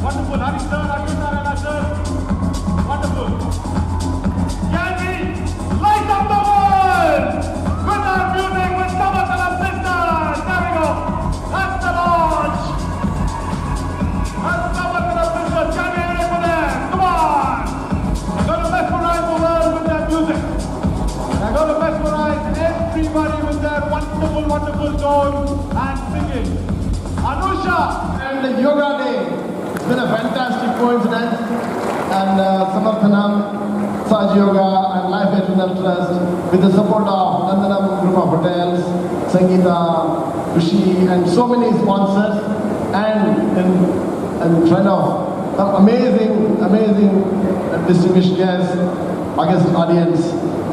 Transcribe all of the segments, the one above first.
Wonderful, Harikrishna sir. Wonderful. Can we light up the world with our music with Samarthanam Sisters? There we go. That's the launch. That's Samarthanam Sisters. Can we hear it for them? Come on. They're going to mesmerize the world with their music. They're going to mesmerize everybody with their wonderful, wonderful tone and singing. Anusha and the Yoga Day. It's been a fantastic coincidence, and Samarthanam Saj Yoga and White Petals Trust, with the support of Nandanam Group of Hotels, Sangeeta, Rishi, and so many sponsors, and friend of some amazing distinguished guests, august audience.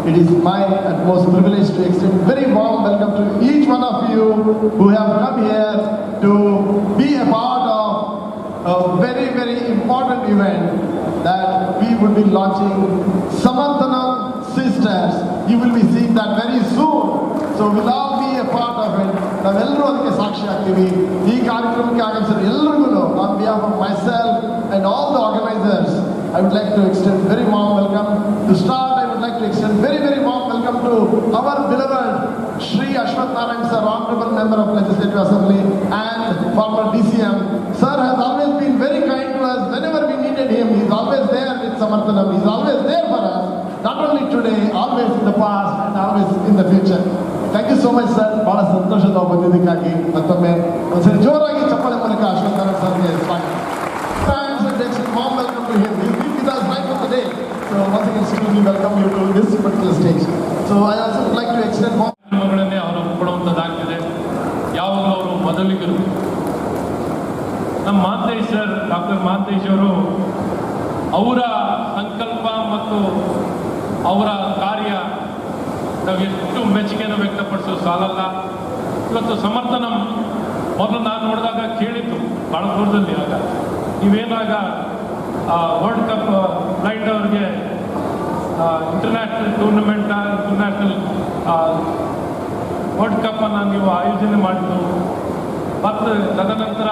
It is my utmost privilege to extend very warm welcome to each one of you who have come here to be a part of a very important event that we will be launching, Samarthanam Sisters. You will be seeing that very soon. So we'll all be a part of it. ನಾವೆಲ್ಲರೂ ಅದಕ್ಕೆ ಸಾಕ್ಷಿ ಆಗ್ತೀವಿ. ಈ ಕಾರ್ಯಕ್ರಮಕ್ಕೆ ಆಗಮಿಸಿದ ಎಲ್ಲರಿಗೂ on behalf of myself and all the organizers, I would like to extend very warm welcome. To start, I would like to extend very warm welcome to our beloved Shri Ashwathnarayan sir, Honorable Member of Legislative Assembly and former DCM. Sir has always been very kind to us. Whenever we needed him, he is always there with Samarthanam. He is always there for us. Not only today, always in the past and always in the future. Thank you so much, sir. ಬಹಳ ಸಂತೋಷದ ಬಂದಿದ್ದಕ್ಕಾಗಿ ಮತ್ತೊಮ್ಮೆ ಒಂದ್ಸರಿ ಜೋರಾಗಿ ಚಪ್ಪಾಳೆ ಮೂಲಕ ಅಶ್ವತ್ಥನಾರಾಯಣ ಸರ್ಗೆ ಸ್ವಾಗತ. Thanks and extend warm welcome to him. He'll be with us right from the day. So once again, extremely welcome you to this particular stage. So I also would like to extend warm ಗಳನ್ನೇ ಅವರು ಕೊಡುವಂಥದ್ದಾಗ್ತಿದೆ. ಯಾವಾಗಲೂ ಅವರು ಮೊದಲಿಗರು. ನಮ್ಮ Mantesh sir, doctor Mantesh ಅವರು ಅವರ ಸಂಕಲ್ಪ ಮತ್ತು ಅವರ ಕಾರ್ಯ ನಾವು ಎಷ್ಟು ಮೆಚ್ಚುಗೆಯನ್ನು ವ್ಯಕ್ತಪಡಿಸೋ ಸಾಲಲ್ಲ. ಇವತ್ತು ಸಮರ್ಥನಂ ಮೊದಲು ನಾನು ನೋಡಿದಾಗ ಕೇಳಿದ್ದು ಭಾಳ ದೂರದಲ್ಲಿ. ಆಗ ನೀವೇನಾಗ ವರ್ಲ್ಡ್ ಕಪ್ ಬ್ಲೈಂಡ್ ಅವ್ರಿಗೆ ಇಂಟರ್ನ್ಯಾಷನಲ್ ಟೂರ್ನಮೆಂಟ್, ಇಂಟರ್ನ್ಯಾಷನಲ್ ವರ್ಲ್ಡ್ ಕಪ್ಪನ್ನು ನೀವು ಆಯೋಜನೆ ಮಾಡಿದ್ದು, ಮತ್ತು ತದನಂತರ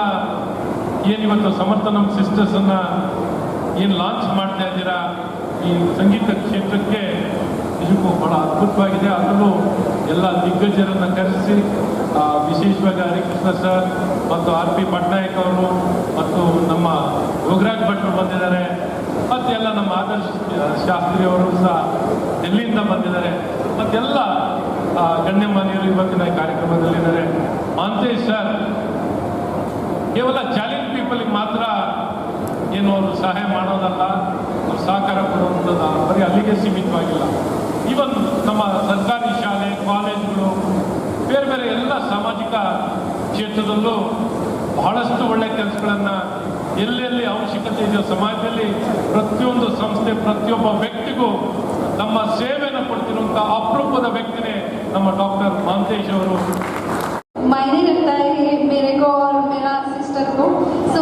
ಏನಿವತ್ತು ಸಮರ್ಥನಂ ಸಿಸ್ಟರ್ಸನ್ನು ಏನು ಲಾಂಚ್ ಮಾಡ್ತಾ ಇದ್ದೀರಾ ಈ ಸಂಗೀತ ಕ್ಷೇತ್ರಕ್ಕೆ, ನಿಜಕ್ಕೂ ಭಾಳ ಅದ್ಭುತವಾಗಿದೆ. ಅದರಲ್ಲೂ ಎಲ್ಲ ದಿಗ್ಗಜರನ್ನು ಕರೆಸಿ ವಿಶೇಷವಾಗಿ ಹರಿಕೃಷ್ಣ ಸರ್ ಮತ್ತು RP ಪಟ್ನಾಯಕ್ ಅವರು ಮತ್ತು ನಮ್ಮ ಯೋಗರಾಜ್ ಭಟ್ರು ಬಂದಿದ್ದಾರೆ, ಮತ್ತು ಎಲ್ಲ ನಮ್ಮ ಆದರ್ಶ ಶಾಸ್ತ್ರಿ ಅವರು ಸಹ ಡೆಲ್ಲಿಯಿಂದ ಬಂದಿದ್ದಾರೆ, ಮತ್ತೆಲ್ಲ ಗಣ್ಯಮಾನ್ಯರು ಇವತ್ತಿನ ಕಾರ್ಯಕ್ರಮದಲ್ಲಿದ್ದಾರೆ. ಮಾಂತೇಶ್ ಸರ್ ಕೇವಲ ಚಾಲೆಂಜ್ ಪೀಪಲ್ಗೆ ಮಾತ್ರ ಏನು ಅವರು ಸಹಾಯ ಮಾಡೋದಲ್ಲ, ಅವ್ರು ಸಹಕಾರ ಕೊಡುವಂಥದ್ದು ಬರೀ ಅಲ್ಲಿಗೆ ಸೀಮಿತವಾಗಿಲ್ಲ. ಈವನ್ ನಮ್ಮ ಸರ್ಕಾರಿ ಶಾಲೆ, ಕಾಲೇಜುಗಳು, ಬೇರೆ ಎಲ್ಲ ಸಾಮಾಜಿಕ ಕ್ಷೇತ್ರದಲ್ಲೂ ಬಹಳಷ್ಟು ಒಳ್ಳೆಯ ಕೆಲಸಗಳನ್ನು ಎಲ್ಲೆಲ್ಲಿ ಅವಶ್ಯಕತೆ ಇದೆಯೋ ಸಮಾಜದಲ್ಲಿ ಪ್ರತಿಯೊಂದು ಸಂಸ್ಥೆ, ಪ್ರತಿಯೊಬ್ಬ ವ್ಯಕ್ತಿಗೂ ನಮ್ಮ ಸೇವೆಯನ್ನು ಕೊಡ್ತಿರುವಂಥ ಅಪರೂಪದ ವ್ಯಕ್ತಿನೇ ನಮ್ಮ ಡಾಕ್ಟರ್ ಮಾಂತೇಶ್ ಅವರು. मायने रखता है मेरे को और मेरा सिस्टर को. So